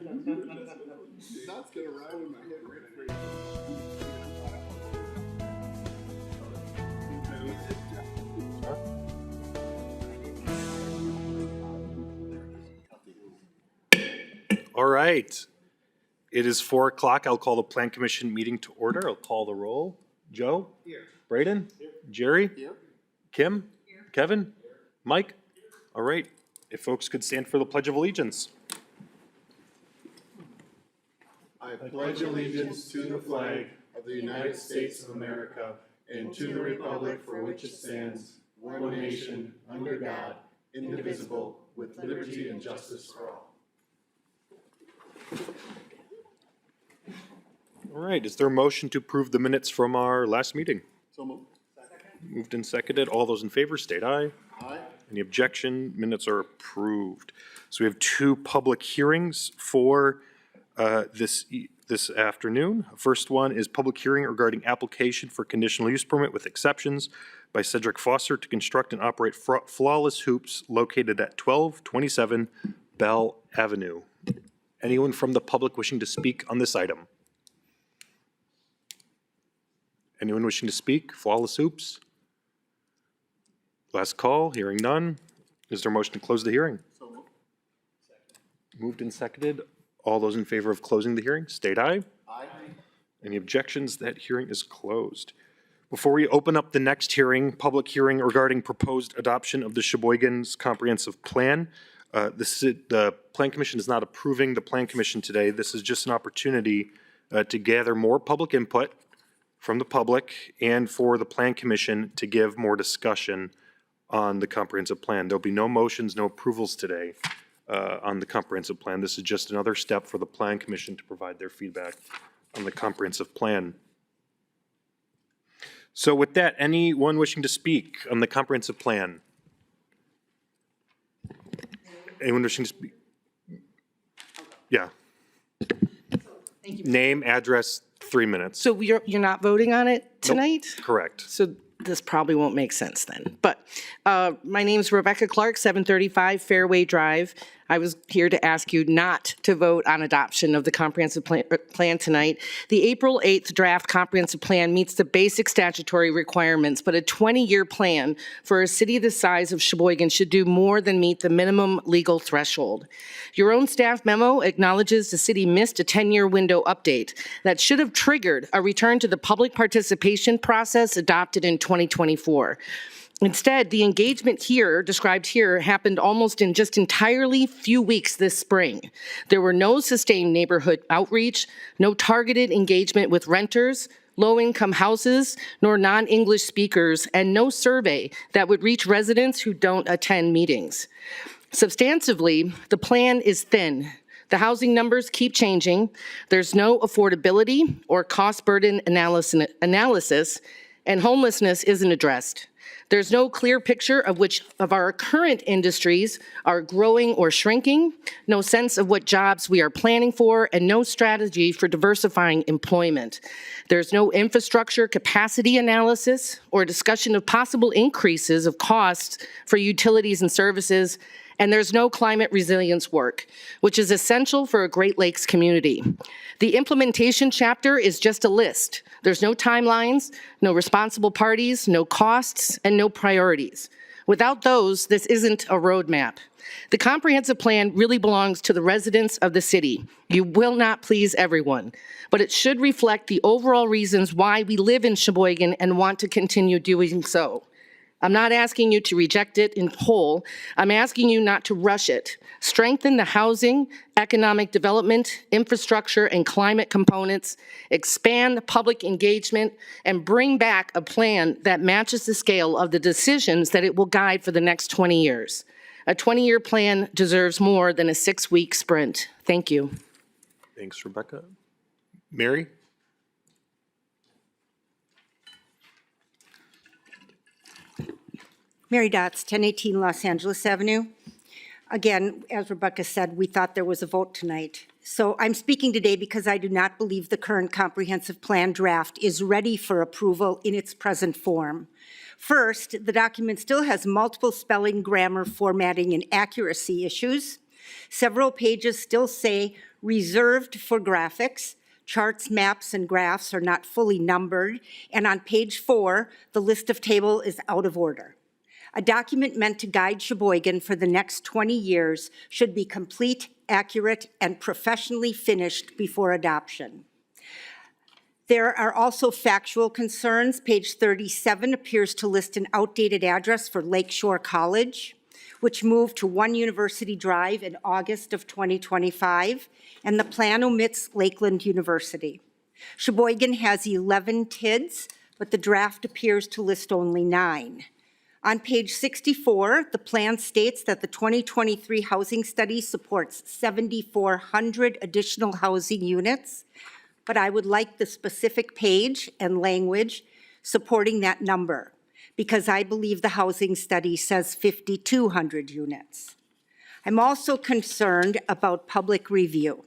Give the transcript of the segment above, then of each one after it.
That's gonna ride in my head right All right. It is 4 o'clock. I'll call the Plan Commission meeting to order. I'll call the roll. Joe? Here. Braden? Here. Jerry? Here. Kim? Here. Kevin? Here. Mike? All right. If folks could stand for the Pledge of Allegiance. I pledge allegiance to the flag of the United States of America and to the republic for which it stands, one nation, under God, indivisible, with liberty and justice for all. All right. Is there a motion to approve the minutes from our last meeting? So moved. Moved and seconded. All those in favor state aye. Aye. Any objection? Minutes are approved. So we have 2 public hearings for this afternoon. First one is public hearing regarding application for conditional use permit with exceptions by Cedric Foster to construct and operate Flawless Hoops located at 1227 Bell Avenue. Anyone from the public wishing to speak on this item? Anyone wishing to speak? Flawless Hoops? Last call, hearing none. Is there a motion to close the hearing? So moved. Moved and seconded. All those in favor of closing the hearing, state aye. Aye. Any objections? That hearing is closed. Before we open up the next hearing, public hearing regarding proposed adoption of the Sheboygan's comprehensive plan, the Plan Commission is not approving the Plan Commission today. This is just an opportunity to gather more public input from the public and for the Plan Commission to give more discussion on the comprehensive plan. There'll be no motions, no approvals today on the comprehensive plan. This is just another step for the Plan Commission to provide their feedback on the comprehensive plan. So with that, anyone wishing to speak on the comprehensive plan? Anyone wishing to speak? Yeah. Thank you. Name, address, 3 minutes. So you're not voting on it tonight? Nope. Correct. So this probably won't make sense then. But my name's Rebecca Clark, 735 Fairway Drive. I was here to ask you not to vote on adoption of the comprehensive plan tonight. The April 8th draft comprehensive plan meets the basic statutory requirements, but a 20-year plan for a city the size of Sheboygan should do more than meet the minimum legal threshold. Your own staff memo acknowledges the city missed a 10-year window update that should have triggered a return to the public participation process adopted in 2024. Instead, the engagement here, described here, happened almost in just entirely few weeks this spring. There were no sustained neighborhood outreach, no targeted engagement with renters, low-income houses, nor non-English speakers, and no survey that would reach residents who don't attend meetings. Substantively, the plan is thin. The housing numbers keep changing. There's no affordability or cost burden analysis, and homelessness isn't addressed. There's no clear picture of which of our current industries are growing or shrinking, no sense of what jobs we are planning for, and no strategy for diversifying employment. There's no infrastructure capacity analysis or discussion of possible increases of costs for utilities and services, and there's no climate resilience work, which is essential for a Great Lakes community. The implementation chapter is just a list. There's no timelines, no responsible parties, no costs, and no priorities. Without those, this isn't a roadmap. The comprehensive plan really belongs to the residents of the city. You will not please everyone, but it should reflect the overall reasons why we live in Sheboygan and want to continue doing so. I'm not asking you to reject it in whole. I'm asking you not to rush it. Strengthen the housing, economic development, infrastructure, and climate components, expand the public engagement, and bring back a plan that matches the scale of the decisions that it will guide for the next 20 years. A 20-year plan deserves more than a 6-week sprint. Thank you. Thanks, Rebecca. Mary? Mary Dotz, 1018 Los Angeles Avenue. Again, as Rebecca said, we thought there was a vote tonight. So I'm speaking today because I do not believe the current comprehensive plan draft is ready for approval in its present form. First, the document still has multiple spelling, grammar, formatting, and accuracy issues. Several pages still say reserved for graphics. Charts, maps, and graphs are not fully numbered. And on page 4, the list of table is out of order. A document meant to guide Sheboygan for the next 20 years should be complete, accurate, and professionally finished before adoption. There are also factual concerns. Page 37 appears to list an outdated address for Lakeshore College, which moved to 1 University Drive in August of 2025, and the plan omits Lakeland University. Sheboygan has 11 TIDs, but the draft appears to list only 9. On page 64, the plan states that the 2023 housing study supports 7,400 additional housing units, but I would like the specific page and language supporting that number, because I believe the housing study says 5,200 units. I'm also concerned about public review.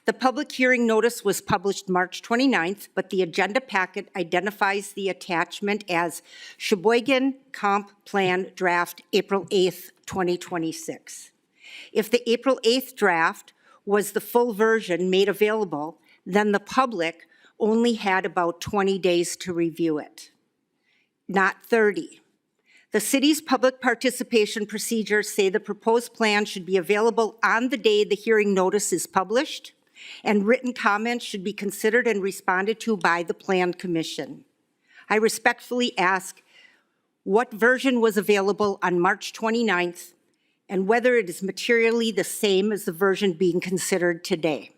The public hearing notice was published March 29th, but the agenda packet identifies the attachment as Sheboygan Comp Plan Draft April 8th, 2026. If the April 8th draft was the full version made available, then the public only had about 20 days to review it, not 30. The city's public participation procedures say the proposed plan should be available on the day the hearing notice is published, and written comments should be considered and responded to by the Plan Commission. I respectfully ask what version was available on March 29th and whether it is materially the same as the version being considered today.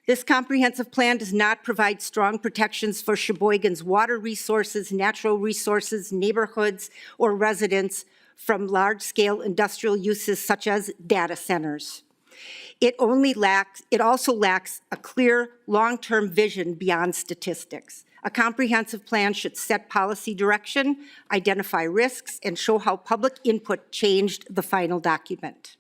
This comprehensive plan does not provide strong protections for Sheboygan's water resources, natural resources, neighborhoods, or residents from large-scale industrial uses such as data centers. It also lacks a clear long-term vision beyond statistics. A comprehensive plan should set policy direction, identify risks, and show how public input changed the final document.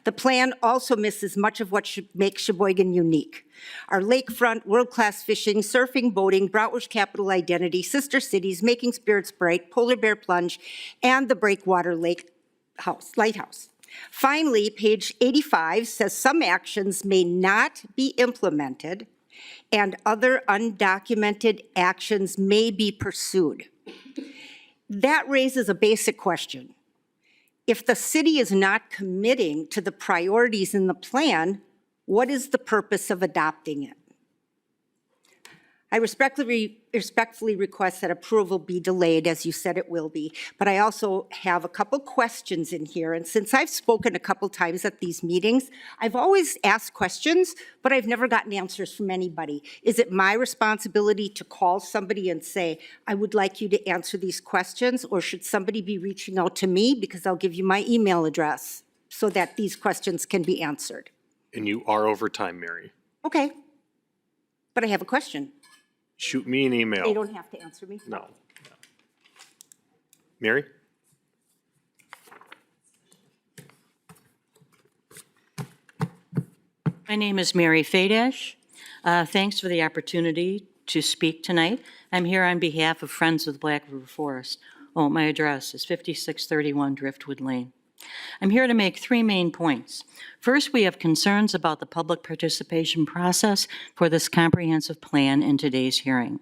The plan also misses much of what makes Sheboygan unique. Our lakefront, world-class fishing, surfing, boating, Broward's capital identity, sister cities, making spirits bright, polar bear plunge, and the Breakwater Lighthouse. Finally, page 85 says some actions may not be implemented and other undocumented actions may be pursued. That raises a basic question. If the city is not committing to the priorities in the plan, what is the purpose of adopting it? I respectfully request that approval be delayed, as you said it will be, but I also have a couple questions in here, and since I've spoken a couple times at these meetings, I've always asked questions, but I've never gotten answers from anybody. Is it my responsibility to call somebody and say, I would like you to answer these questions, or should somebody be reaching out to me, because I'll give you my email address, so that these questions can be answered? And you are over time, Mary. Okay, but I have a question. Shoot me an email. They don't have to answer me? No. Mary? My name is Mary Fadash. Thanks for the opportunity to speak tonight. I'm here on behalf of Friends of the Black River Forest. Oh, my address is 5631 Driftwood Lane. I'm here to make 3 main points. First, we have concerns about the public participation process for this comprehensive plan in today's hearing.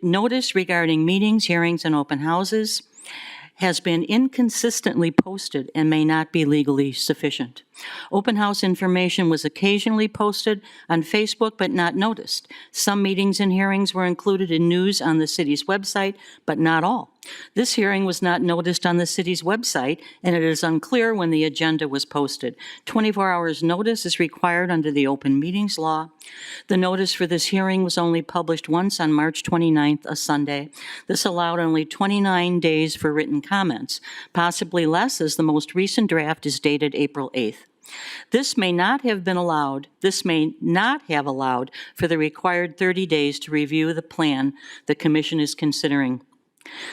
Notice regarding meetings, hearings, and open houses has been inconsistently posted and may not be legally sufficient. Open house information was occasionally posted on Facebook but not noticed. Some meetings and hearings were included in news on the city's website, but not all. This hearing was not noticed on the city's website, and it is unclear when the agenda was posted. 24 hours notice is required under the Open Meetings Law. The notice for this hearing was only published once on March 29th, a Sunday. This allowed only 29 days for written comments, possibly less as the most recent draft is dated April 8th. This may not have allowed for the required 30 days to review the plan the Commission is considering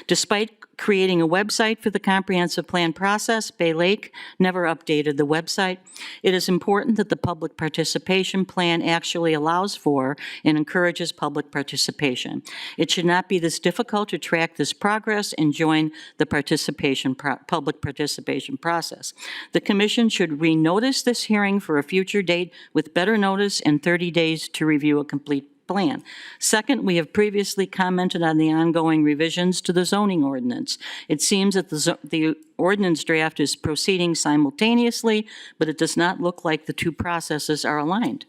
Despite creating a website for the comprehensive plan process, Bay Lake never updated the website. It is important that the public participation plan actually allows for and encourages public participation. It should not be this difficult to track this progress and join the public participation process. The commission should renotice this hearing for a future date with better notice and 30 days to review a complete plan. Second, we have previously commented on the ongoing revisions to the zoning ordinance. It seems that the ordinance draft is proceeding simultaneously, but it does not look like the two processes are aligned.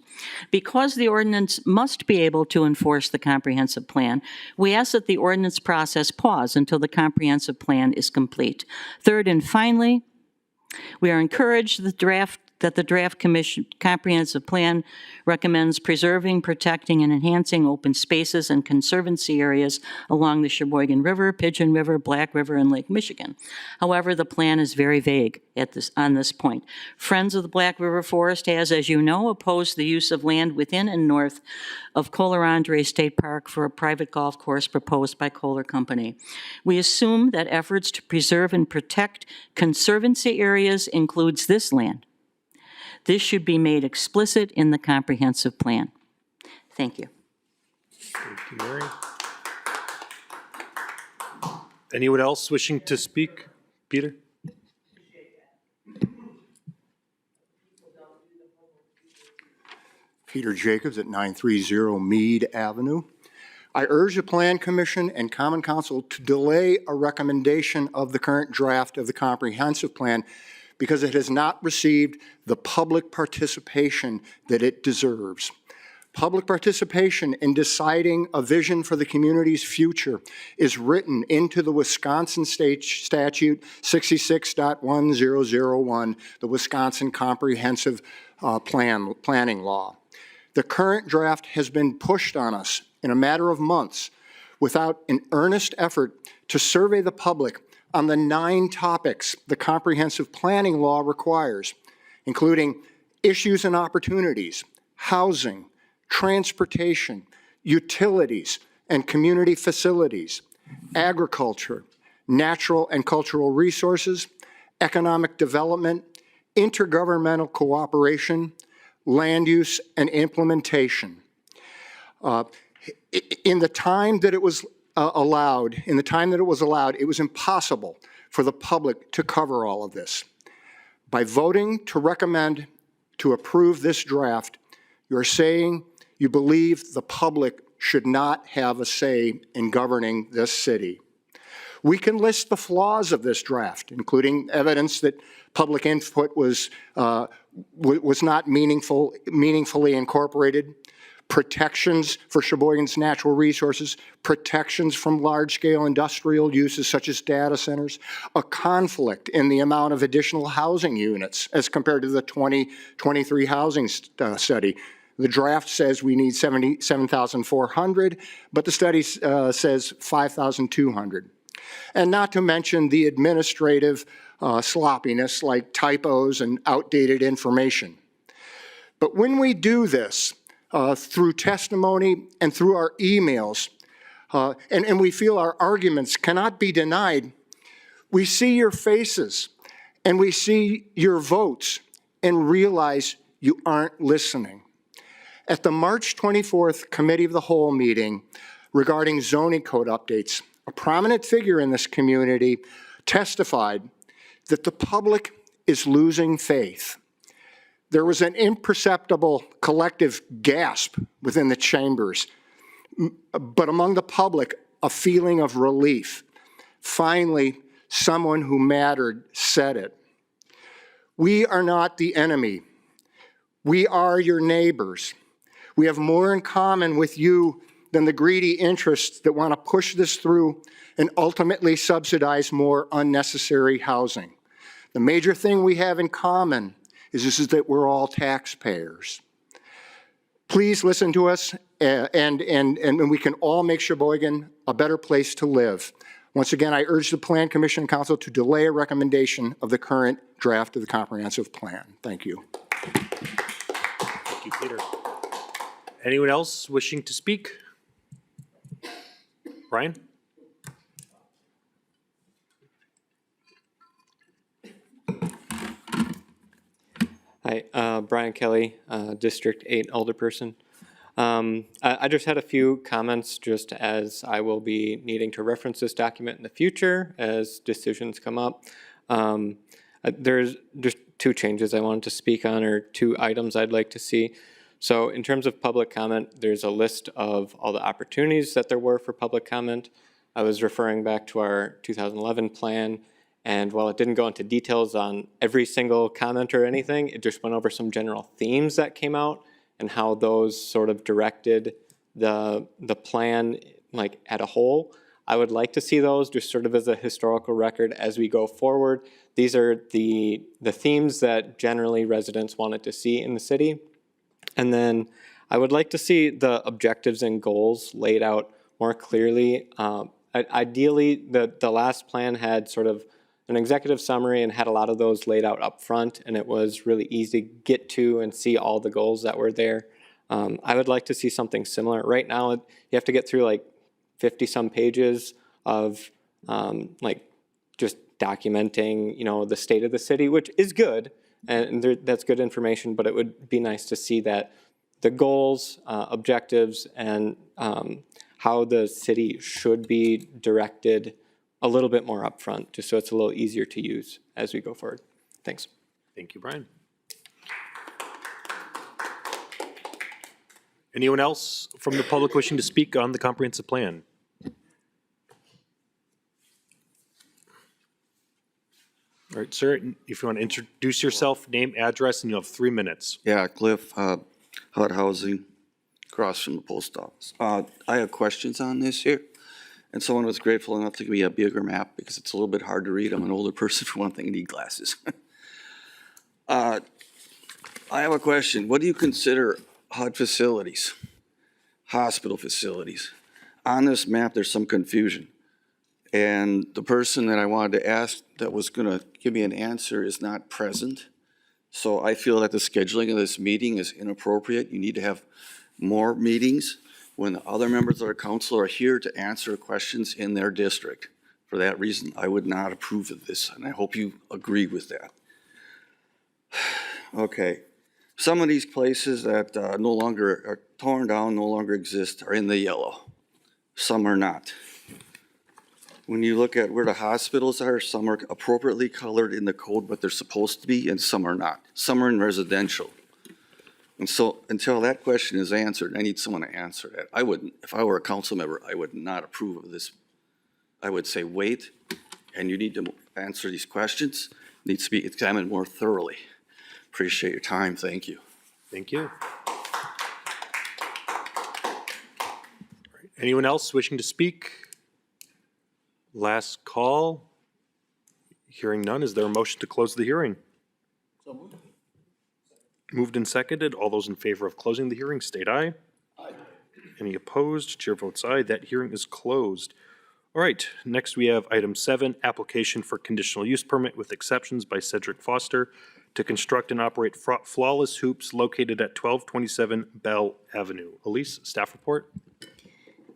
Because the ordinance must be able to enforce the comprehensive plan, we ask that the ordinance process pause until the comprehensive plan is complete. Third and finally, we are encouraged that the draft comprehensive plan recommends preserving, protecting, and enhancing open spaces and conservancy areas along the Sheboygan River, Pigeon River, Black River, and Lake Michigan. However, the plan is very vague on this point. Friends of the Black River Forest has, as you know, opposed the use of land within and north of Kohler Andre State Park for a private golf course proposed by Kohler Company. We assume that efforts to preserve and protect conservancy areas includes this land. This should be made explicit in the comprehensive plan. Thank you. Thank you, Mary. Anyone else wishing to speak? Peter? Peter Jacobs at 930 Meade Avenue. I urge the Plan Commission and Common Council to delay a recommendation of the current draft of the comprehensive plan because it has not received the public participation that it deserves. Public participation in deciding a vision for the community's future is written into the Wisconsin State Statute 66.1001, the Wisconsin Comprehensive Planning Law. The current draft has been pushed on us in a matter of months without an earnest effort to survey the public on the 9 topics the comprehensive planning law requires, including issues and opportunities, housing, transportation, utilities and community facilities, agriculture, natural and cultural resources, economic development, intergovernmental cooperation, land use and implementation. In the time that it was allowed, it was impossible for the public to cover all of this. By voting to recommend to approve this draft, you're saying you believe the public should not have a say in governing this city. We can list the flaws of this draft, including evidence that public input was not meaningfully incorporated, protections for Sheboygan's natural resources, protections from large-scale industrial uses such as data centers, a conflict in the amount of additional housing units as compared to the 2023 housing study. The draft says we need 77,400, but the study says 5,200. And not to mention the administrative sloppiness like typos and outdated information. But when we do this, through testimony and through our emails, and we feel our arguments cannot be denied, we see your faces and we see your votes and realize you aren't listening. At the March 24th Committee of the Whole meeting regarding zoning code updates, a prominent figure in this community testified that the public is losing faith. There was an imperceptible collective gasp within the chambers, but among the public, a feeling of relief. Finally, someone who mattered said it. We are not the enemy. We are your neighbors. We have more in common with you than the greedy interests that want to push this through and ultimately subsidize more unnecessary housing. The major thing we have in common is that we're all taxpayers. Please listen to us, and we can all make Sheboygan a better place to live. Once again, I urge the Plan Commission and Council to delay a recommendation of the current draft of the comprehensive plan. Thank you. Thank you, Peter. Anyone else wishing to speak? Brian? Hi, Brian Kelly, District 8 Alderperson. I just had a few comments just as I will be needing to reference this document in the future as decisions come up. There's just two changes I wanted to speak on, or two items I'd like to see. So in terms of public comment, there's a list of all the opportunities that there were for public comment. I was referring back to our 2011 plan, and while it didn't go into details on every single comment or anything, it just went over some general themes that came out and how those sort of directed the plan like at a whole. I would like to see those just sort of as a historical record as we go forward. These are the themes that generally residents wanted to see in the city. And then I would like to see the objectives and goals laid out more clearly. Ideally, the last plan had sort of an executive summary and had a lot of those laid out up front, and it was really easy to get to and see all the goals that were there. I would like to see something similar. Right now, you have to get through like 50-some pages of like just documenting, you know, the state of the city, which is good, and that's good information, but it would be nice to see that the goals, objectives, and how the city should be directed a little bit more upfront, just so it's a little easier to use as we go forward. Thanks. Thank you, Brian. Anyone else from the public wishing to speak on the comprehensive plan? All right, sir, if you want to introduce yourself, name, address, and you have 3 minutes. Yeah, Cliff, HUD Housing, across from the post office. I have questions on this here, and someone was grateful enough to give me a bigger map because it's a little bit hard to read. I'm an older person, for one thing, I need glasses. I have a question. What do you consider HUD facilities, hospital facilities? On this map, there's some confusion. And the person that I wanted to ask that was going to give me an answer is not present. So I feel that the scheduling of this meeting is inappropriate. You need to have more meetings when the other members of our council are here to answer questions in their district. For that reason, I would not approve of this, and I hope you agree with that. Okay. Some of these places that no longer are torn down, no longer exist, are in the yellow. Some are not. When you look at where the hospitals are, some are appropriately colored in the code, but they're supposed to be, and some are not. Some are in residential. And so until that question is answered, I need someone to answer that. I wouldn't, if I were a council member, I would not approve of this. I would say wait, and you need to answer these questions. It needs to be examined more thoroughly. Appreciate your time. Thank you. Thank you. Anyone else wishing to speak? Last call. Hearing none, is there a motion to close the hearing? So moved. Moved and seconded. All those in favor of closing the hearing, state aye. Aye. Any opposed? Chair votes aye. That hearing is closed. All right, next we have item 7, application for conditional use permit with exceptions by Cedric Foster to construct and operate flawless hoops located at 1227 Bell Avenue. Elise, staff report.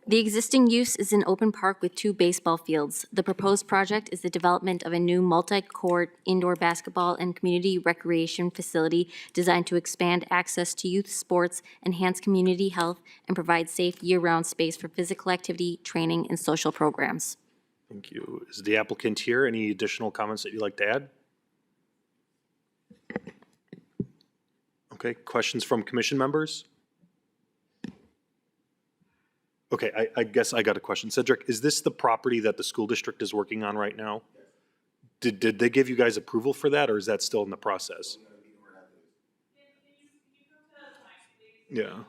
The existing use is an open park with 2 baseball fields. The proposed project is the development of a new multi-court indoor basketball and community recreation facility designed to expand access to youth sports, enhance community health, and provide safe year-round space for physical activity, training, and social programs. Thank you. Is the applicant here? Any additional comments that you'd like to add? Okay, questions from commission members? Okay, I guess I got a question. Cedric, is this the property that the school district is working on right now? Did they give you guys approval for that, or is that still in the process? Yeah.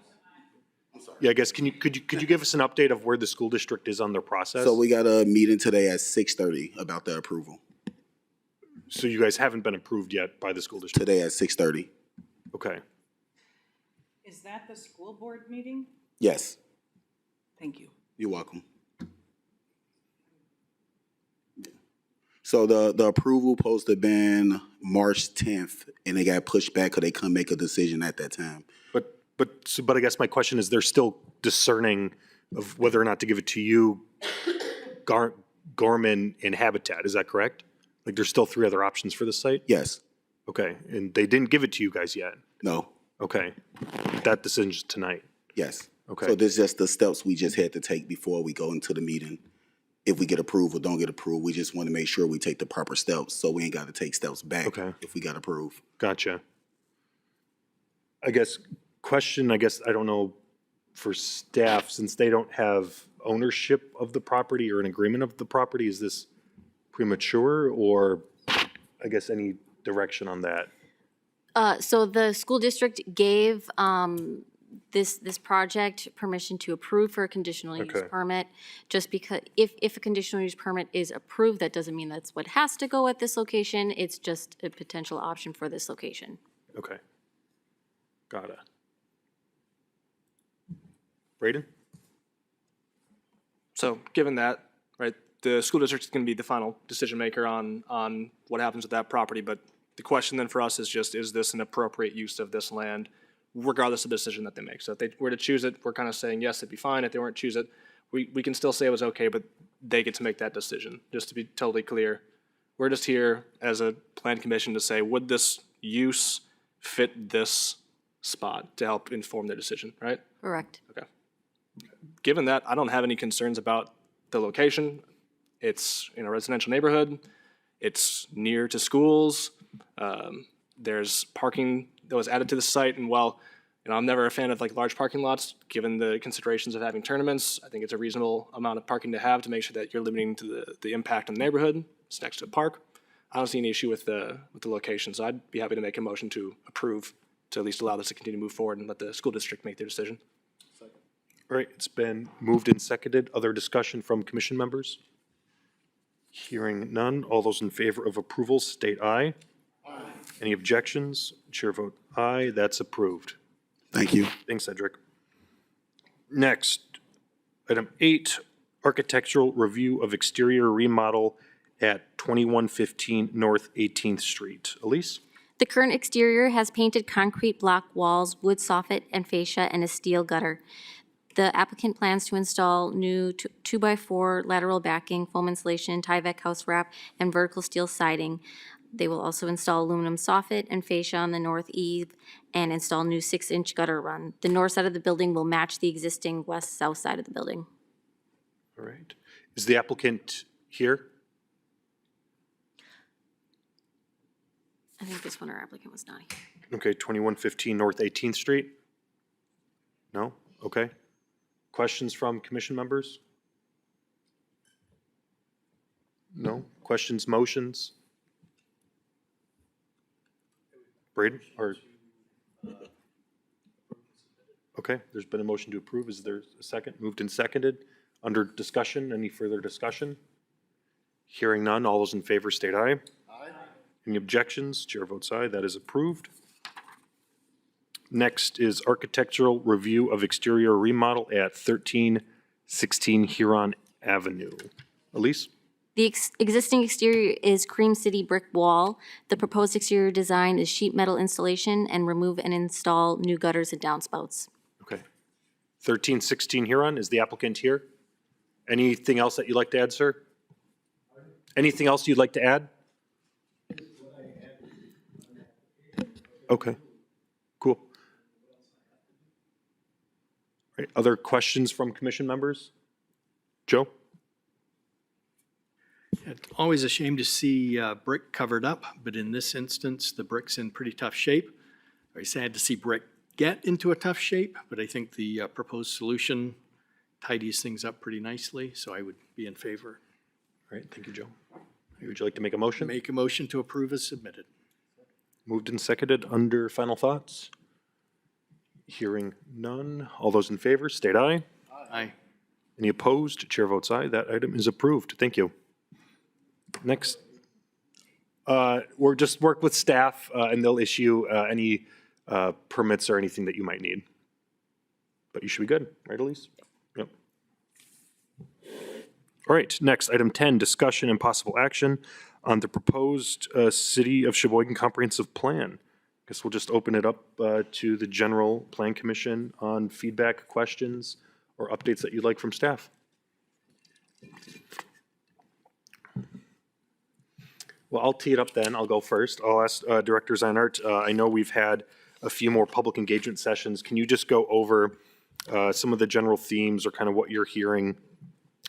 Yeah, I guess, could you give us an update of where the school district is on their process? So we got a meeting today at 6:30 about the approval. So you guys haven't been approved yet by the school district? Today at 6:30. Okay. Is that the school board meeting? Yes, Thank you. you're welcome. So the approval supposed to have been March 10th, and they got pushed back because they couldn't make a decision at that time. But I guess my question is, they're still discerning of whether or not to give it to you, Gorman, and Habitat. Is that correct? Like, there's still 3 other options for this site? Yes. Okay, and they didn't give it to you guys yet? No, Okay, that decision's tonight. yes. Okay. So this is just the steps we just had to take before we go into the meeting. If we get approved or don't get approved, we just want to make sure we take the proper steps, so we ain't got to take steps back Okay. if we got approved. Gotcha. I guess, I don't know, for staff, since they don't have ownership of the property or an agreement of the property, is this premature, or I guess any direction on that? So the school district gave this project permission to approve for a conditional use Okay. permit. Just because, if a conditional use permit is approved, that doesn't mean that's what has to go at this location. It's just a potential option for this location. Okay. Got it. Braden? So given that, right, the school district is going to be the final decision maker on what happens with that property. But the question then for us is just, is this an appropriate use of this land, regardless of the decision that they make? So if they were to choose it, we're kind of saying, yes, it'd be fine. If they weren't to choose it, we can still say it was okay, but they get to make that decision. Just to be totally clear, we're just here as a plan commission to say, would this use fit this spot, to help inform their decision, right? Correct. Okay. Given that, I don't have any concerns about the location. It's in a residential neighborhood. It's near to schools. There's parking that was added to the site, and while I'm never a fan of like large parking lots, given the considerations of having tournaments, I think it's a reasonable amount of parking to have to make sure that you're limiting to the impact on the neighborhood. It's next to a park. I don't see any issue with the location, so I'd be happy to make a motion to approve, to at least allow this to continue to move forward and let the school district make their decision. All right, it's been moved and seconded. Other discussion from commission members? Hearing none. All those in favor of approval state aye. Aye. Any objections? Chair vote aye. That's approved. Thank you. Thanks, Cedric. Next, item 8, architectural review of exterior remodel at 2115 North 18th Street. Elise? The current exterior has painted concrete block walls, wood soffit and fascia, and a steel gutter. The applicant plans to install new 2x4 lateral backing, foam insulation, Tyvek house wrap, and vertical steel siding. They will also install aluminum soffit and fascia on the north eave and install new 6-inch gutter run. The north side of the building will match the existing west-south side of the building. All right. Is the applicant here? I think this one, our applicant was not here. Okay, 2115 North 18th Street? No? Okay. Questions from commission members? No? Questions, motions? Braden, or? Okay, there's been a motion to approve. Is there a second? Moved and seconded. Under discussion, any further discussion? Hearing none, all those in favor state aye. Aye. Any objections? Chair votes aye. That is approved. Next is architectural review of exterior remodel at 1316 Huron Avenue. Elise? The existing exterior is Cream City brick wall. The proposed exterior design is sheet metal installation and remove and install new gutters and downspouts. Okay. 1316 Huron, is the applicant here? Anything else that you'd like to add, sir? Anything else you'd like to add? Okay, cool. All right, other questions from commission members? Joe? It's always a shame to see brick covered up, but in this instance, the brick's in pretty tough shape. Very sad to see brick get into a tough shape, but I think the proposed solution tidies things up pretty nicely, so I would be in favor. All right, thank you, Joe. Would you like to make a motion? Make a motion to approve as submitted. Moved and seconded. Under final thoughts? Hearing none. All those in favor, state aye. Aye. Any opposed? Chair votes aye. That item is approved. Thank you. Next, we're just work with staff and they'll issue any permits or anything that you might need. But you should be good, right, Elise? Yep. All right, next, item 10, discussion and possible action on the proposed City of Sheboygan Comprehensive Plan. Guess we'll just open it up to the General Plan Commission on feedback, questions, or updates that you'd like from staff. Well, I'll tee it up then. I'll go first. I'll ask Director Zeinart. I know we've had a few more public engagement sessions. Can you just go over some of the general themes or kind of what you're hearing,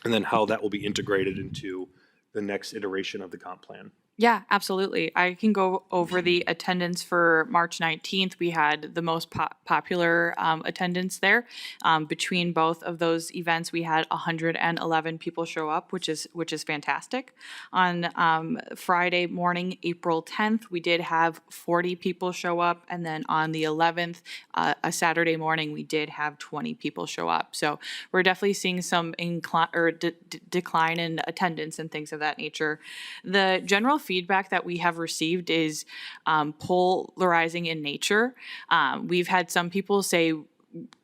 and then how that will be integrated into the next iteration of the comp plan? Yeah, absolutely. I can go over the attendance for March 19th. We had the most popular attendance there. Between both of those events, we had 111 people show up, which is fantastic. On Friday morning, April 10th, we did have 40 people show up, and then on the 11th, a Saturday morning, we did have 20 people show up. So we're definitely seeing some decline in attendance and things of that nature. The general feedback that we have received is polarizing in nature. We've had some people say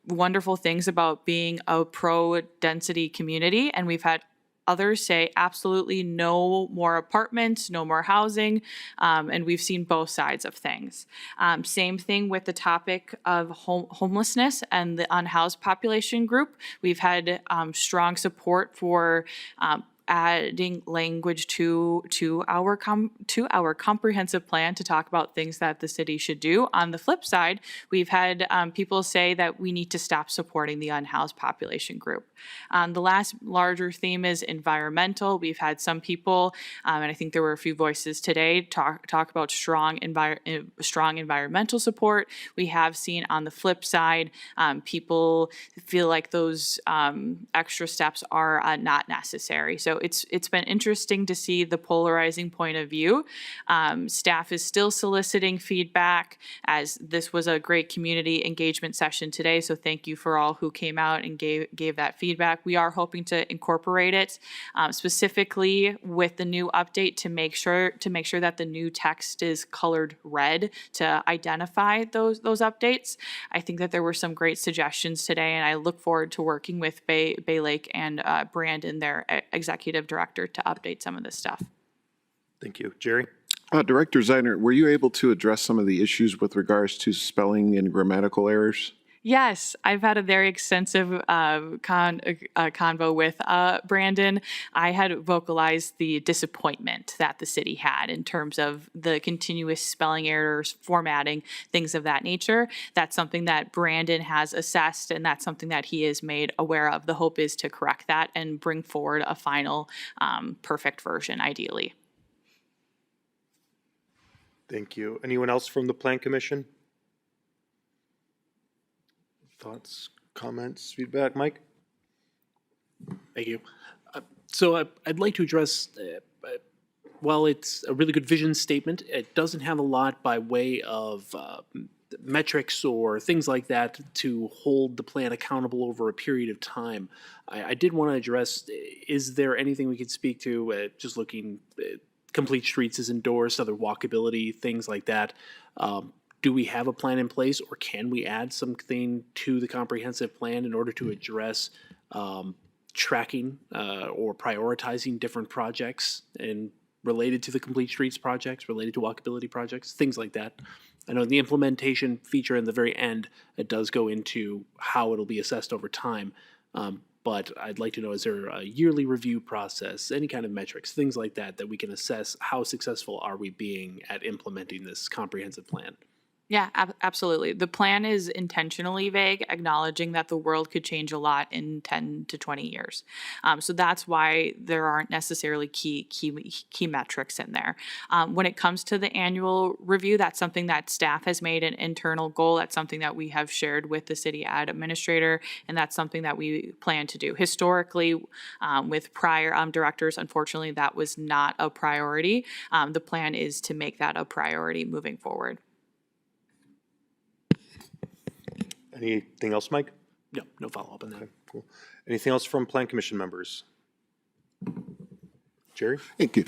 wonderful things about being a pro-density community, and we've had others say absolutely no more apartments, no more housing, and we've seen both sides of things. Same thing with the topic of homelessness and the unhoused population group. We've had strong support for adding language to our comprehensive plan to talk about things that the city should do. On the flip side, we've had people say that we need to stop supporting the unhoused population group. The last larger theme is environmental. We've had some people, and I think there were a few voices today, talk about strong environmental support. We have seen on the flip side, people feel like those extra steps are not necessary. So it's been interesting to see the polarizing point of view. Staff is still soliciting feedback, as this was a great community engagement session today. So thank you for all who came out and gave that feedback. We are hoping to incorporate it specifically with the new update to make sure that the new text is colored red to identify those updates. I think that there were some great suggestions today, and I look forward to working with Bay Lake and Brandon, their executive director, to update some of this stuff. Thank you. Jerry? Director Zeiner, were you able to address some of the issues with regards to spelling and grammatical errors? Yes, I've had a very extensive convo with Brandon. I had vocalized the disappointment that the city had in terms of the continuous spelling errors, formatting, things of that nature. That's something that Brandon has assessed, and that's something that he is made aware of. The hope is to correct that and bring forward a final perfect version, ideally. Thank you. Anyone else from the Plan Commission? Thoughts, comments, feedback? Mike? Thank you. So I'd like to address, while it's a really good vision statement, it doesn't have a lot by way of metrics or things like that to hold the plan accountable over a period of time. I did want to address, is there anything we could speak to, just looking, complete streets is endorsed, other walkability, things like that. Do we have a plan in place, or can we add something to the comprehensive plan in order to address tracking or prioritizing different projects and related to the complete streets projects, related to walkability projects, things like that? I know the implementation feature in the very end, it does go into how it'll be assessed over time. But I'd like to know, is there a yearly review process, any kind of metrics, things like that, that we can assess how successful are we being at implementing this comprehensive plan? Yeah, absolutely. The plan is intentionally vague, acknowledging that the world could change a lot in 10 to 20 years. So that's why there aren't necessarily key metrics in there. When it comes to the annual review, that's something that staff has made an internal goal. That's something that we have shared with the city administrator, and that's something that we plan to do. Historically, with prior directors, unfortunately, that was not a priority. The plan is to make that a priority moving forward. Anything else, Mike? No follow-up on that. Okay, cool. Anything else from Plan Commission members? Jerry? Thank you.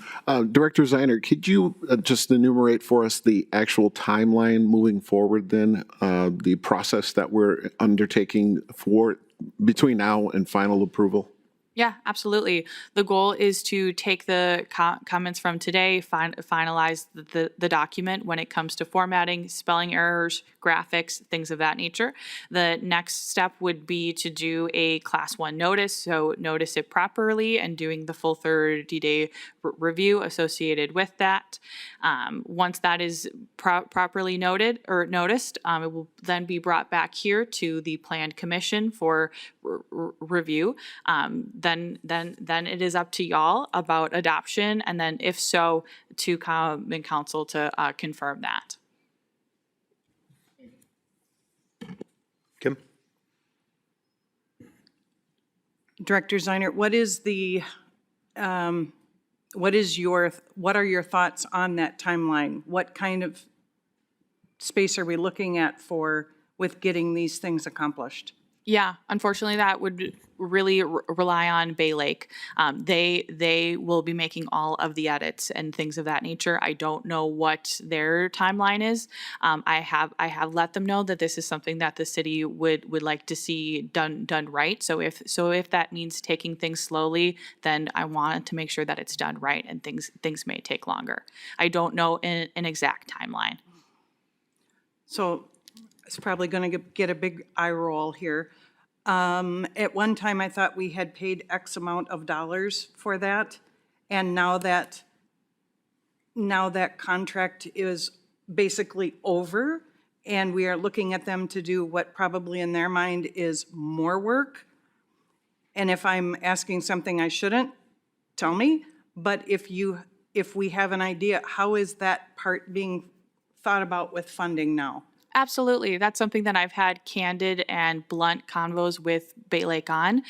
Director Zeiner, could you just enumerate for us the actual timeline moving forward then, the process that we're undertaking for between now and final approval? Yeah, absolutely. The goal is to take the comments from today, finalize the document when it comes to formatting, spelling errors, graphics, things of that nature. The next step would be to do a Class 1 notice, so notice it properly and doing the full 30-day review associated with that. Once that is properly noted or noticed, it will then be brought back here to the Plan Commission for review. Then it is up to y'all about adoption, and then if so, to Common Council to confirm that. Kim? Director Zeiner, what are your thoughts on that timeline? What kind of space are we looking at with getting these things accomplished? Yeah, unfortunately, that would really rely on Bay Lake. They will be making all of the edits and things of that nature. I don't know what their timeline is. I have let them know that this is something that the city would like to see done right. So if that means taking things slowly, then I want to make sure that it's done right, and things may take longer. I don't know an exact timeline. So it's probably going to get a big eye roll here. At one time, I thought we had paid X amount of dollars for that, and now that contract is basically over, and we are looking at them to do what probably in their mind is more work. And if I'm asking something I shouldn't, tell me. But if we have an idea, how is that part being thought about with funding now? Absolutely. That's something that I've had candid and blunt convos with Bay Lake on.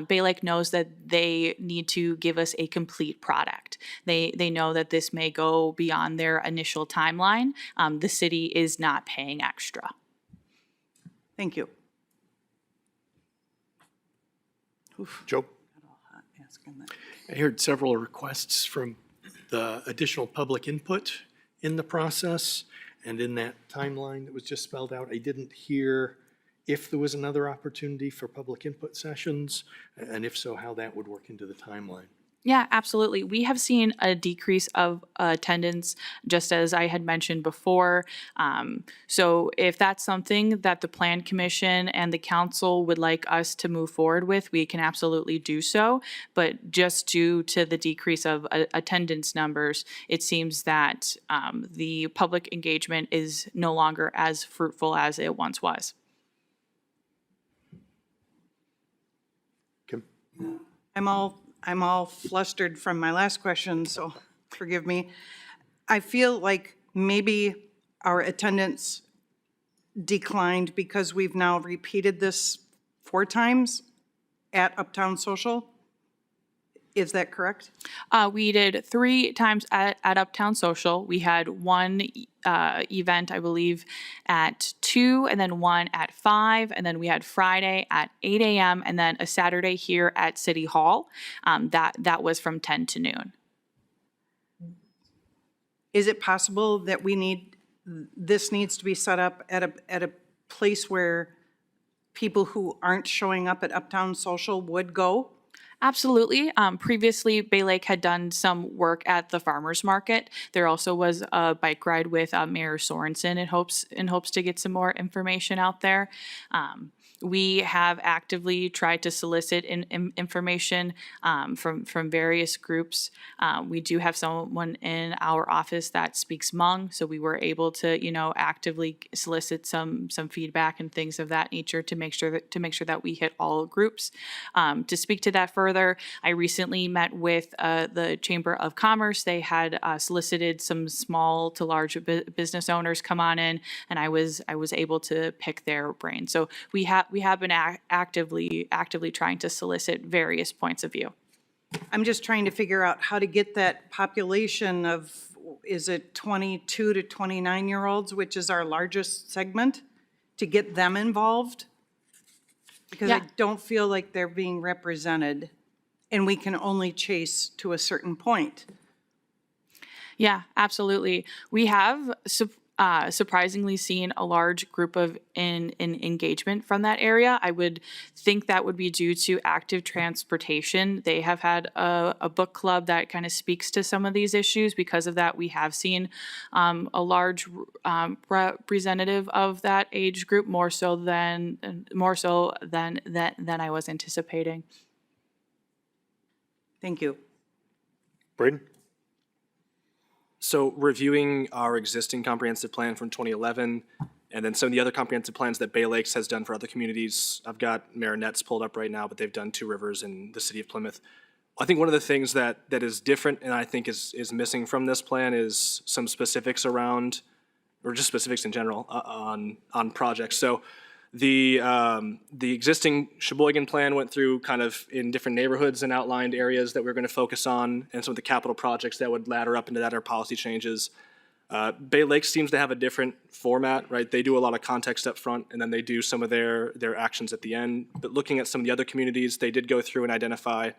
Bay Lake knows that they need to give us a complete product. They know that this may go beyond their initial timeline. The city is not paying extra. Thank you. Joe? I heard several requests from the additional public input in the process. And in that timeline that was just spelled out, I didn't hear if there was another opportunity for public input sessions, and if so, how that would work into the timeline. Yeah, absolutely. We have seen a decrease of attendance, just as I had mentioned before. So if that's something that the Plan Commission and the council would like us to move forward with, we can absolutely do so. But just due to the decrease of attendance numbers, it seems that the public engagement is no longer as fruitful as it once was. Kim? I'm all flustered from my last question, so forgive me. I feel like maybe our attendance declined because we've now repeated this 4 times at Uptown Social. Is that correct? We did 3 times at Uptown Social. We had one event, I believe, at 2, and then one at 5, and then we had Friday at 8 a.m., and then a Saturday here at City Hall. That was from 10 to noon. Is it possible that this needs to be set up at a place where people who aren't showing up at Uptown Social would go? Absolutely. Previously, Bay Lake had done some work at the farmers market. There also was a bike ride with Mayor Sorensen in hopes to get some more information out there. We have actively tried to solicit information from various groups. We do have someone in our office that speaks Hmong, so we were able to, actively solicit some feedback and things of that nature to make sure that we hit all groups. To speak to that further, I recently met with the Chamber of Commerce. They had solicited some small to large business owners come on in, and I was able to pick their brain. So we have been actively trying to solicit various points of view. I'm just trying to figure out how to get that population of, is it 22 to 29-year-olds, which is our largest segment, to get them involved? Because I don't feel like they're being represented, and we can only chase to a certain point. Yeah, absolutely. We have surprisingly seen a large group of in engagement from that area. I would think that would be due to active transportation. They have had a book club that kind of speaks to some of these issues. Because of that, we have seen a large representative of that age group, more so than I was anticipating. Thank you. Braden? So reviewing our existing comprehensive plan from 2011, and then some of the other comprehensive plans that Bay Lakes has done for other communities. I've got Marinette's pulled up right now, but they've done Two Rivers in the city of Plymouth. I think one of the things that is different and I think is missing from this plan is some specifics around, or just specifics in general, on projects. So the existing Sheboygan plan went through kind of in different neighborhoods and outlined areas that we're going to focus on, and some of the capital projects that would ladder up into that are policy changes. Bay Lakes seems to have a different format, right? They do a lot of context up front, and then they do some of their actions at the end. But looking at some of the other communities, they did go through and identify.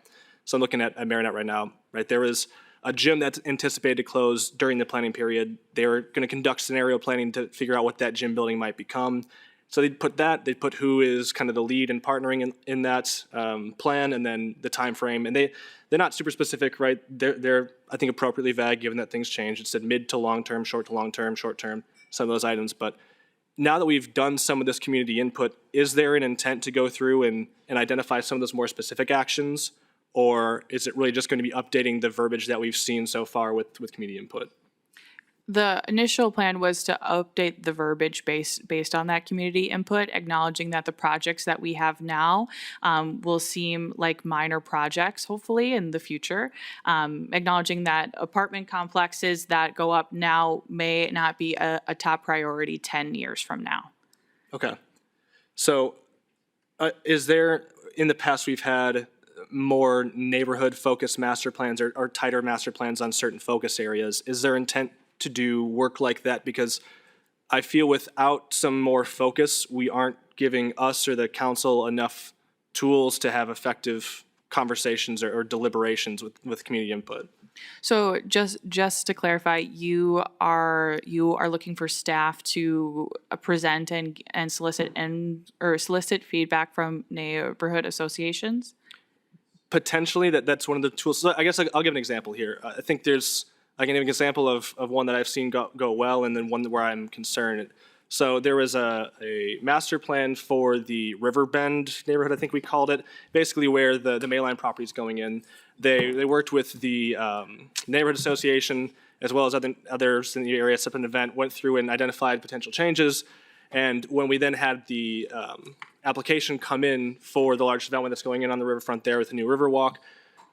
So I'm looking at Marinette right now, right? There is a gym that's anticipated to close during the planning period. They were going to conduct scenario planning to figure out what that gym building might become. So they'd put who is kind of the lead and partnering in that plan, and then the time frame. And they're not super specific, right? They're I think appropriately vague given that things change. It said mid to long term, short to long term, short term, some of those items. But now that we've done some of this community input, is there an intent to go through and identify some of those more specific actions? Or is it really just going to be updating the verbiage that we've seen so far with community input? The initial plan was to update the verbiage based on that community input, acknowledging that the projects that we have now will seem like minor projects, hopefully, in the future. Acknowledging that apartment complexes that go up now may not be a top priority 10 years from now. Okay. So is there, in the past, we've had more neighborhood-focused master plans or tighter master plans on certain focus areas. Is there intent to do work like that? Because I feel without some more focus, we aren't giving us or the council enough tools to have effective conversations or deliberations with community input. So just to clarify, you are looking for staff to present and solicit feedback from neighborhood associations? Potentially, that's one of the tools. So I guess I'll give an example here. I think I can give an example of one that I've seen go well, and then one where I'm concerned. So there was a master plan for the Riverbend neighborhood, I think we called it, basically where the mainline property is going in. They worked with the neighborhood association as well as others in the area, set up an event, went through and identified potential changes. And when we then had the application come in for the large development that's going in on the riverfront there with the new Riverwalk,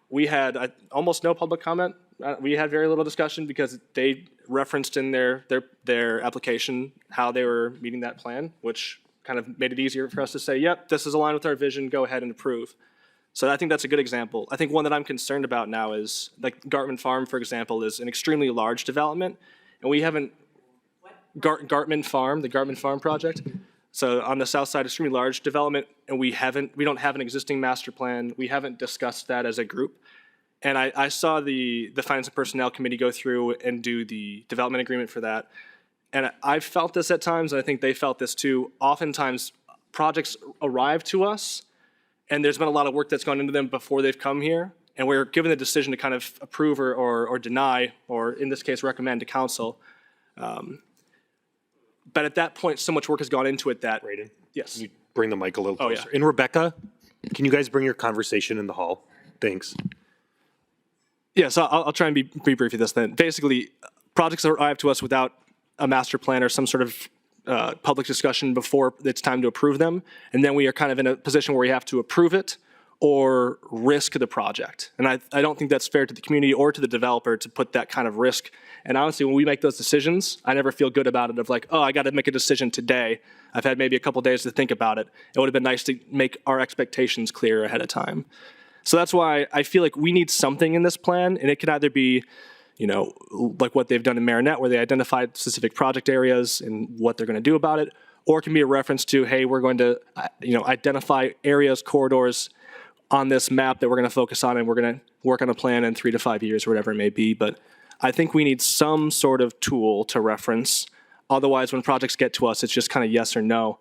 we had almost no public comment. We had very little discussion because they referenced in their application how they were meeting that plan, which kind of made it easier for us to say, yep, this is aligned with our vision, go ahead and approve. So I think that's a good example. I think one that I'm concerned about now is, like Gartman Farm, for example, is an extremely large development, and we haven't, Gartman Farm, the Gartman Farm project. So on the south side, extremely large development, and we don't have an existing master plan. We haven't discussed that as a group. And I saw the Finance and Personnel Committee go through and do the development agreement for that. And I've felt this at times, and I think they felt this too. Oftentimes, projects arrive to us, and there's been a lot of work that's gone into them before they've come here. And we're given the decision to kind of approve or deny, or in this case, recommend to council. But at that point, so much work has gone into it that... Braden? Yes. Can you bring the mic a little closer? Oh, yeah. And Rebecca, can you guys bring your conversation in the hall? Thanks. Yeah, so I'll try and be brief with this then. Basically, projects arrive to us without a master plan or some sort of public discussion before it's time to approve them. And then we are kind of in a position where we have to approve it or risk the project. And I don't think that's fair to the community or to the developer to put that kind of risk. And honestly, when we make those decisions, I never feel good about it of like, oh, I got to make a decision today. I've had maybe a couple days to think about it. It would have been nice to make our expectations clear ahead of time. So that's why I feel like we need something in this plan, and it can either be, like what they've done in Marinette, where they identified specific project areas and what they're going to do about it, or it can be a reference to, hey, we're going to, identify areas, corridors on this map that we're going to focus on, and we're going to work on a plan in 3 to 5 years, or whatever it may be. But I think we need some sort of tool to reference Otherwise, when projects get to us, it's just kind of yes or no.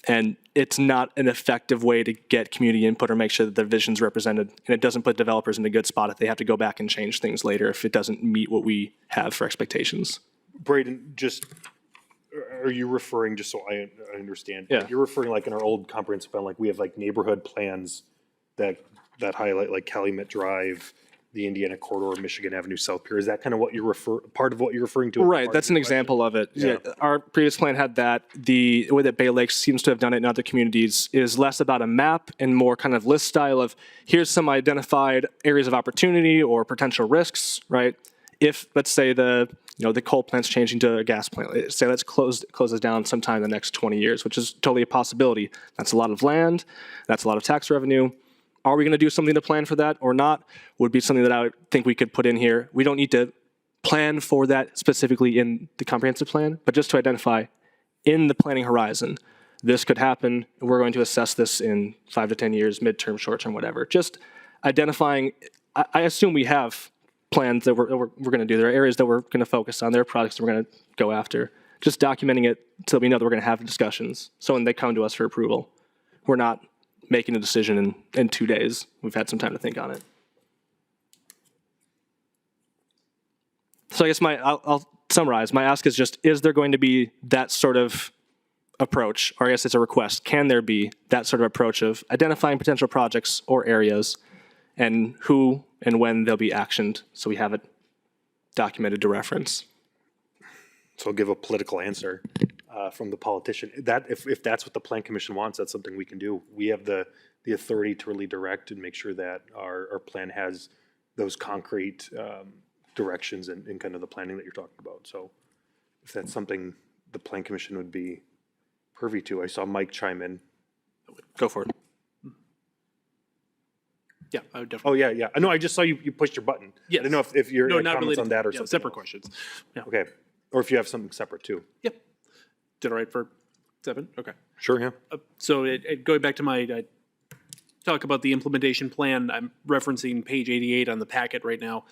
And it's not an effective way to get community input or make sure that their vision's represented. And it doesn't put developers in a good spot if they have to go back and change things later if it doesn't meet what we have for expectations. Braden, just, are you referring, just so I understand? Yeah. You're referring like in our old comprehensive plan, like we have like neighborhood plans that highlight like Calumet Drive, the Indiana Corridor, Michigan Avenue, South Pier. Is that kind of what part of what you're referring to? Right, that's an example of it. Yeah. Our previous plan had that. The way that Bay Lakes seems to have done it in other communities is less about a map and more kind of list style of here's some identified areas of opportunity or potential risks, right? If, let's say, the coal plant's changing to a gas plant, say let's closes down sometime in the next 20 years, which is totally a possibility. That's a lot of land, that's a lot of tax revenue. Are we going to do something to plan for that or not? Would be something that I would think we could put in here. We don't need to plan for that specifically in the comprehensive plan, but just to identify in the planning horizon, this could happen. We're going to assess this in 5 to 10 years, midterm, short term, whatever. Just identifying, I assume we have plans that we're going to do. There are areas that we're going to focus on. There are projects that we're going to go after. Just documenting it so we know that we're going to have discussions. So when they come to us for approval, we're not making a decision in 2 days. We've had some time to think on it. So I guess I'll summarize. My ask is just, is there going to be that sort of approach, or I guess it's a request, can there be that sort of approach of identifying potential projects or areas and who and when they'll be actioned so we have it documented to reference? So I'll give a political answer from the politician. That if that's what the Plan Commission wants, that's something we can do. We have the authority to really direct and make sure that our plan has those concrete directions and kind of the planning that you're talking about. So if that's something the Plan Commission would be privy to. I saw Mike chime in. Go for it. Yeah, I would definitely. Oh, yeah. I know, I just saw you pushed your button. Yes. I didn't know if you're No, not comments related. on that or Yeah, something separate else. questions. Yeah. Okay. Or if you have something separate too. Yep. Did I write for 7? Okay. Sure, yeah. So going back to my talk about the implementation plan, I'm referencing page 88 on the packet right now,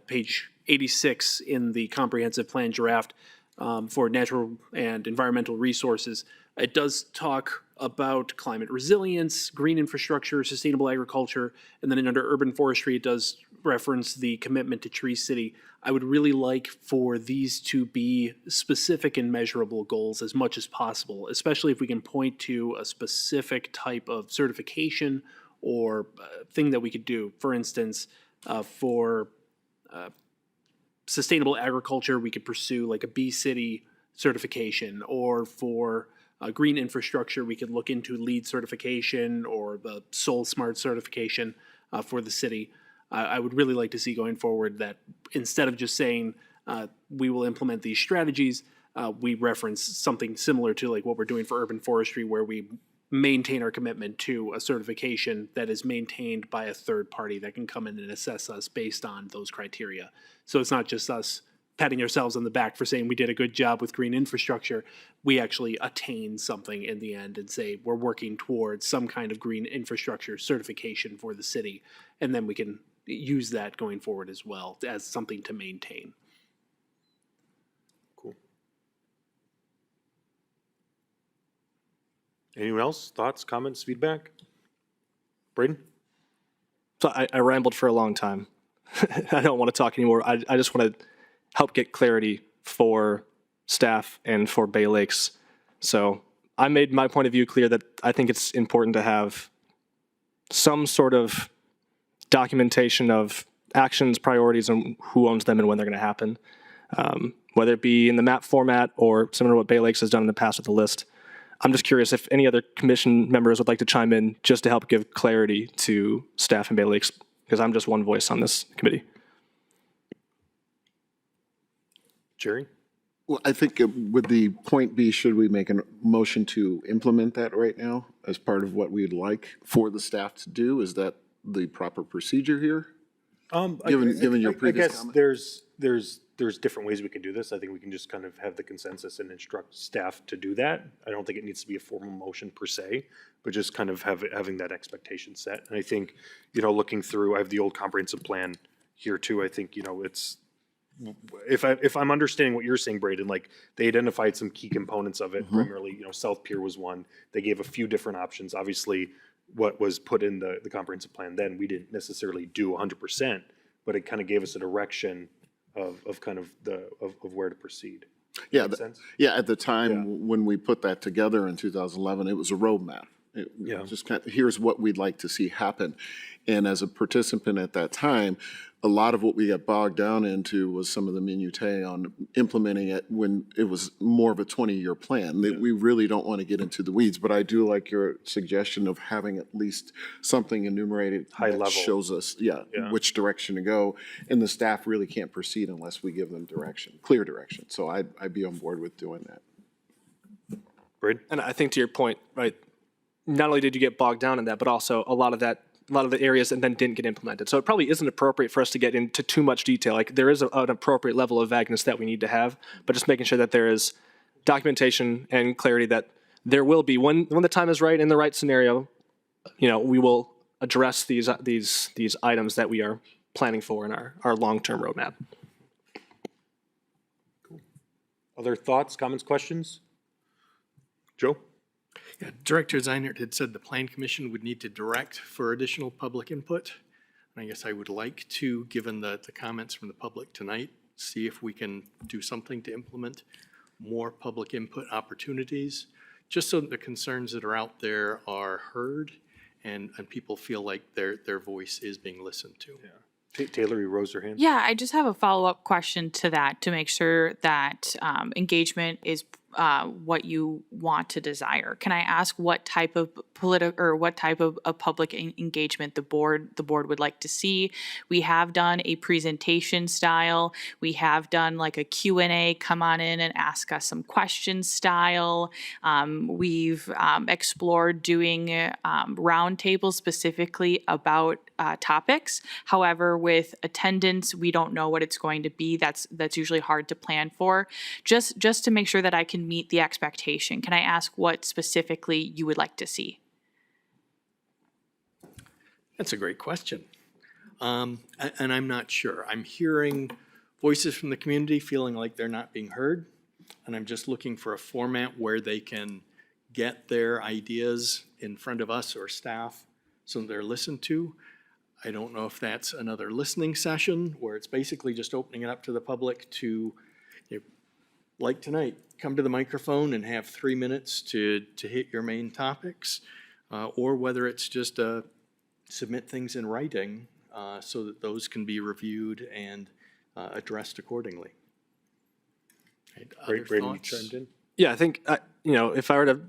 page 86 in the comprehensive plan draft for natural and environmental resources. It does talk about climate resilience, green infrastructure, sustainable agriculture, and then under urban forestry, it does reference the commitment to Tree City. I would really like for these to be specific and measurable goals as much as possible, especially if we can point to a specific type of certification or thing that we could do. For instance, for sustainable agriculture, we could pursue like a Bee City certification, or for green infrastructure, we could look into LEED certification or the Soul Smart certification for the city. I would really like to see going forward that instead of just saying we will implement these strategies, we reference something similar to like what we're doing for urban forestry, where we maintain our commitment to a certification that is maintained by a third party that can come in and assess us based on those criteria. So it's not just us patting ourselves on the back for saying we did a good job with green infrastructure. We actually attain something in the end and say we're working towards some kind of green infrastructure certification for the city. And then we can use that going forward as well as something to maintain. Cool. Anyone else? Thoughts, comments, feedback? Braden? So I rambled for a long time. I don't want to talk anymore. I just want to help get clarity for staff and for Bay Lakes. So I made my point of view clear that I think it's important to have some sort of documentation of actions, priorities, and who owns them and when they're going to happen, whether it be in the map format or similar to what Bay Lakes has done in the past with the list. I'm just curious if any other commission members would like to chime in just to help give clarity to staff in Bay Lakes, because I'm just one voice on this committee. Jerry? Well, I think would the point be, should we make a motion to implement that right now as part of what we'd like for the staff to do? Is that the proper procedure here? Given your previous comment? There's different ways we can do this. I think we can just kind of have the consensus and instruct staff to do that. I don't think it needs to be a formal motion per se, but just kind of having that expectation set. And I think, looking through, I have the old comprehensive plan here too. I think, if I'm understanding what you're saying, Braden, like they identified some key components of it, primarily, South Pier was one. They gave a few different options. Obviously, what was put in the comprehensive plan then, we didn't necessarily do 100%, but it kind of gave us a direction of kind of of where to proceed. Yeah, Make sense? yeah, at the time when we put that together in 2011, it was a roadmap. Yeah. Just kind of, here's what we'd like to see happen. And as a participant at that time, a lot of what we got bogged down into was some of the minutiae on implementing it when it was more of a 20-year plan. That we really don't want to get into the weeds, but I do like your suggestion of having at least something enumerated High that level. shows us, which direction to go. And the staff really can't proceed unless we give them direction, clear direction. So I'd be on board with doing that. Braden? And I think to your point, right, not only did you get bogged down in that, but also a lot of the areas and then didn't get implemented. So it probably isn't appropriate for us to get into too much detail. Like there is an appropriate level of vagueness that we need to have, but just making sure that there is documentation and clarity that there will be when the time is right in the right scenario, we will address these items that we are planning for in our long-term roadmap. Cool. Other thoughts, comments, questions? Joe? Yeah, Director Zeinert had said the Plan Commission would need to direct for additional public input. And I guess I would like to, given the comments from the public tonight, see if we can do something to implement more public input opportunities, just so that the concerns that are out there are heard and people feel like their voice is being listened to. Yeah. Taylor, you rose your hand. Yeah, I just have a follow-up question to that to make sure that engagement is what you want to desire. Can I ask what type of public engagement the board would like to see? We have done a presentation style. We have done like a Q&A, come on in and ask us some questions style. We've explored doing roundtables specifically about topics. However, with attendance, we don't know what it's going to be. That's usually hard to plan for. Just to make sure that I can meet the expectation, can I ask what specifically you would like to see? That's a great question. And I'm not sure. I'm hearing voices from the community feeling like they're not being heard. And I'm just looking for a format where they can get their ideas in front of us or staff so they're listened to. I don't know if that's another listening session where it's basically just opening it up to the public to, like tonight, come to the microphone and have 3 minutes to hit your main topics, or whether it's just submit things in writing so that those can be reviewed and addressed accordingly. Other Braden, you thoughts? chimed in? Yeah, I think, if I were to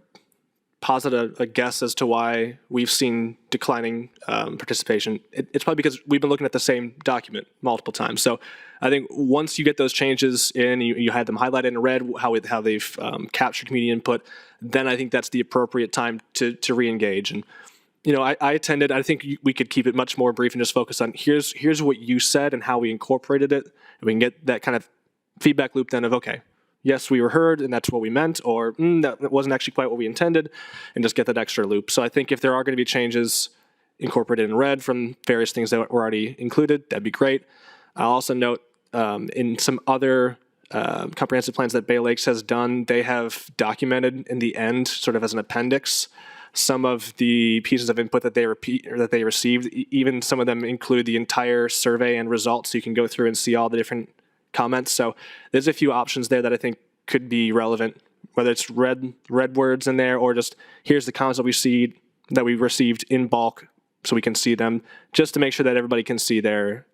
posit a guess as to why we've seen declining participation, it's probably because we've been looking at the same document multiple times. So I think once you get those changes in, you had them highlighted in red, how they've captured community input, then I think that's the appropriate time to re-engage. And I attended. I think we could keep it much more brief and just focus on here's what you said and how we incorporated it. And we can get that kind of feedback loop then of, okay, yes, we were heard and that's what we meant, or that wasn't actually quite what we intended, and just get that extra loop. So I think if there are going to be changes incorporated in red from various things that were already included, that'd be great. I'll also note in some other comprehensive plans that Bay Lakes has done, they have documented in the end, sort of as an appendix, some of the pieces of input that they received. Even some of them include the entire survey and results, so you can go through and see all the different comments. So there's a few options there that I think could be relevant, whether it's red words in there or just here's the comments that we received in bulk, so we can see them, just to make sure that everybody can see their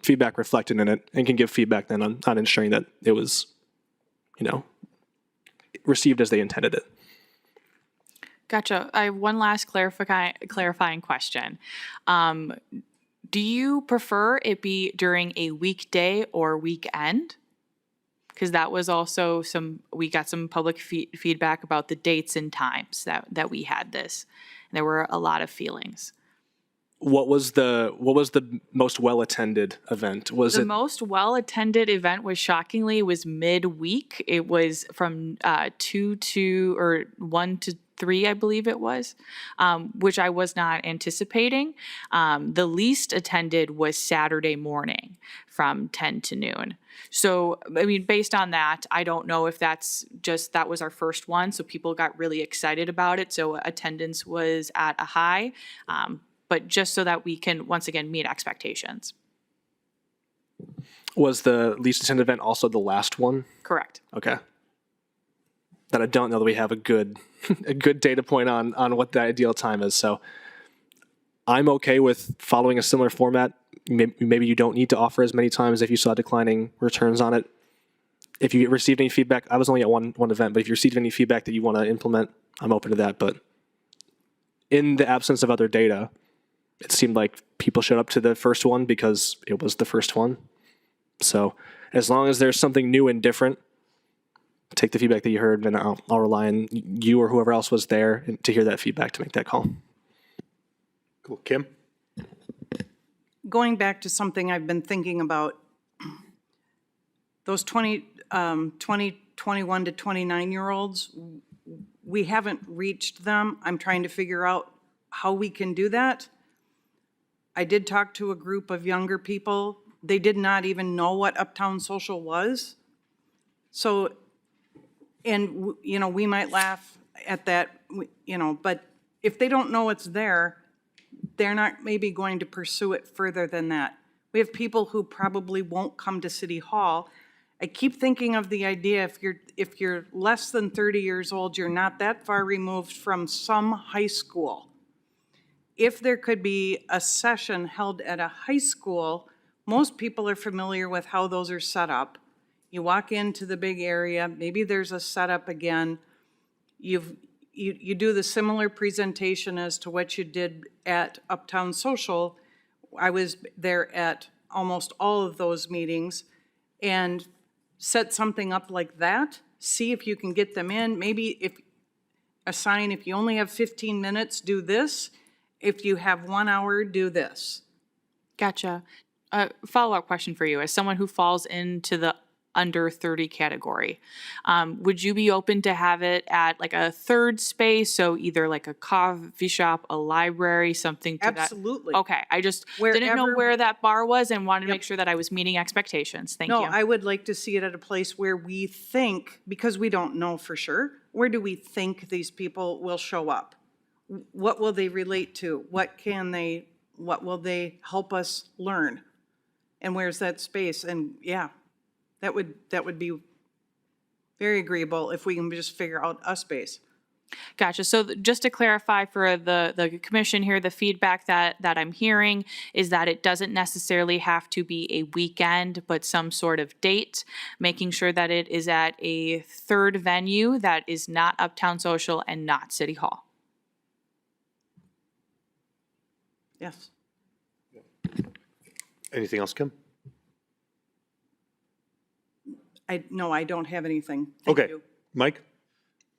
feedback reflected in it and can give feedback then on ensuring that it was, received as they intended it. Gotcha. I have one last clarifying question. Do you prefer it be during a weekday or weekend? Because that was also we got some public feedback about the dates and times that we had this. There were a lot of feelings. what was the most well-attended event? Was The it most well-attended event was shockingly was midweek. It was from 2 to or 1 to 3, I believe it was, which I was not anticipating. The least attended was Saturday morning from 10 to noon. So, I mean, based on that, I don't know if that's just, that was our first one, so people got really excited about it, so attendance was at a high, but just so that we can, once again, meet expectations. was the least attended event also the last one? Correct. Okay. That I don't know that we have a good a good data point on what the ideal time is. So I'm okay with following a similar format. Maybe you don't need to offer as many times if you saw declining returns on it. If you received any feedback, I was only at one event, but if you received any feedback that you want to implement, I'm open to that. But in the absence of other data, it seemed like people showed up to the first one because it was the first one. So as long as there's something new and different, take the feedback that you heard, and I'll rely on you or whoever else was there to hear that feedback to make that call. Cool. Kim? Going back to something I've been thinking about, those 21 to 29-year-olds, we haven't reached them. I'm trying to figure out how we can do that. I did talk to a group of younger people. They did not even know what Uptown Social was. So, and, you know, we might laugh at that, you know, but if they don't know it's there, they're not maybe going to pursue it further than that. We have people who probably won't come to City Hall. I keep thinking of the idea, if you're less than 30 years old, you're not that far removed from some high school. If there could be a session held at a high school, most people are familiar with how those are set up. You walk into the big area, maybe there's a setup again. You do the similar presentation as to what you did at Uptown Social. I was there at almost all of those meetings, and set something up like that. See if you can get them in. Maybe if you only have 15 minutes, do this. If you have 1 hour, do this. Gotcha. Follow-up question for you. As someone who falls into the under 30 category, would you be open to have it at like a third space? So either like a coffee shop, a library, something to Absolutely. that? Okay. I just didn't know where that bar was and wanted to make sure that I was meeting expectations. Thank you. No, I would like to see it at a place where we think, because we don't know for sure, where do we think these people will show up? What will they relate to? What will they help us learn? And where's that space? And yeah, that would be very agreeable if we can just figure out a space. Gotcha. So just to clarify for the commission here, the feedback that I'm hearing is that it doesn't necessarily have to be a weekend, but some sort of date, making sure that it is at a third venue that is not Uptown Social and not City Hall. Yes. Anything else, Kim? No, I don't have anything. Thank Okay. you. Mike?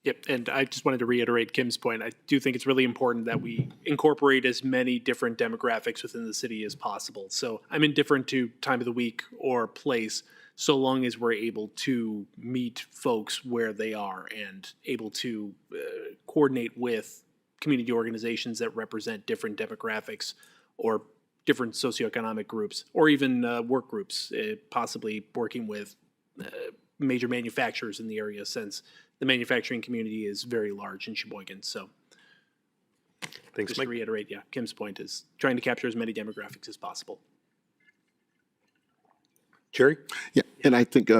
Yep, and I just wanted to reiterate Kim's point. I do think it's really important that we incorporate as many different demographics within the city as possible. So I'm indifferent to time of the week or place, so long as we're able to meet folks where they are and able to coordinate with community organizations that represent different demographics or different socioeconomic groups, or even work groups, possibly working with major manufacturers in the area, since the manufacturing community is very large in Sheboygan. So Thanks, just Mike. to reiterate, yeah, Kim's point is trying to capture as many demographics as possible. Jerry? Yeah, and I think,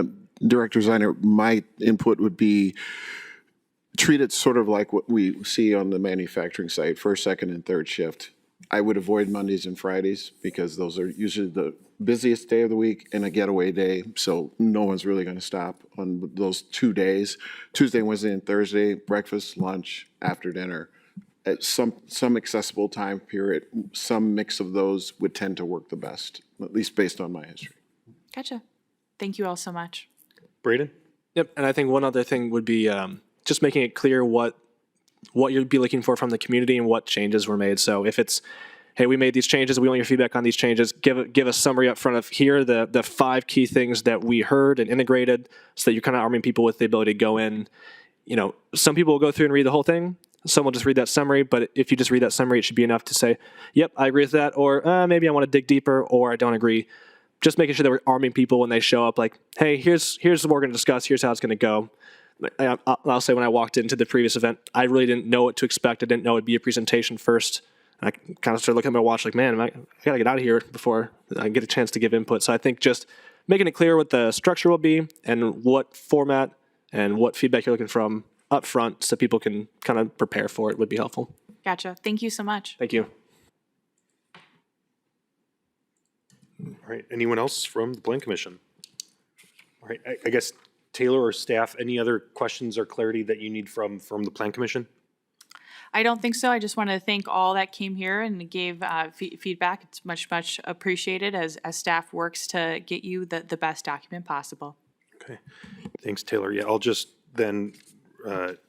Director Zeiner, my input would be treat it sort of like what we see on the manufacturing site, first, second, and third shift. I would avoid Mondays and Fridays because those are usually the busiest day of the week and a getaway day, so no one's really going to stop on those 2 days. Tuesday, Wednesday, and Thursday, breakfast, lunch, after dinner. At some accessible time period, some mix of those would tend to work the best, at least based on my history. Gotcha. Thank you all so much. Braden? Yep, and I think one other thing would be just making it clear what you'd be looking for from the community and what changes were made. So if it's, hey, we made these changes, we want your feedback on these changes, give a summary up front of here are the 5 key things that we heard and integrated, so that you're kind of arming people with the ability to go in. You know, some people will go through and read the whole thing, some will just read that summary, but if you just read that summary, it should be enough to say, yep, I agree with that, or maybe I want to dig deeper, or I don't agree. Just making sure that we're arming people when they show up, like, hey, here's what we're going to discuss, here's how it's going to go. I'll say when I walked into the previous event, I really didn't know what to expect. I didn't know it'd be a presentation first. I kind of started looking at my watch like, man, I got to get out of here before I get a chance to give input. So I think just making it clear what the structure will be and what format and what feedback you're looking from up front so people can kind of prepare for it would be helpful. Gotcha. Thank you so much. Thank you. All right, anyone else from the Plan Commission? All right, I guess Taylor or staff, any other questions or clarity that you need from the Plan Commission? I don't think so. I just want to thank all that came here and gave feedback. It's much, much appreciated as staff works to get you the best document possible. Okay, thanks, Taylor. Yeah, I'll just then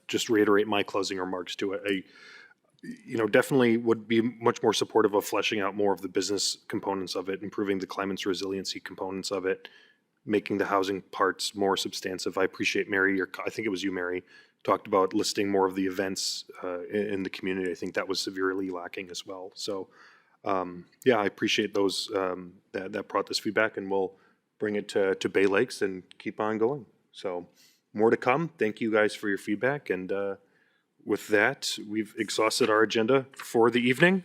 just reiterate my closing remarks to it. I definitely would be much more supportive of fleshing out more of the business components of it, improving the climate's resiliency components of it, making the housing parts more substantive. I appreciate Mary, I think it was you, Mary, talked about listing more of the events in the community. I think that was severely lacking as well. So, yeah, I appreciate those that brought this feedback, and we'll bring it to Bay Lakes and keep on going. So, more to come. Thank you guys for your feedback, and with that, we've exhausted our agenda for the evening.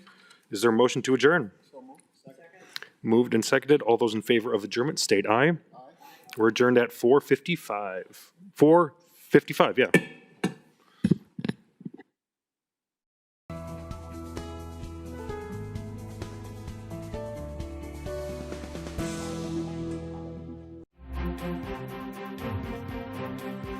Is there a motion to adjourn? Moved and seconded. All those in favor of adjournment state aye. Aye. We're adjourned at 4:55. 4:55, yeah.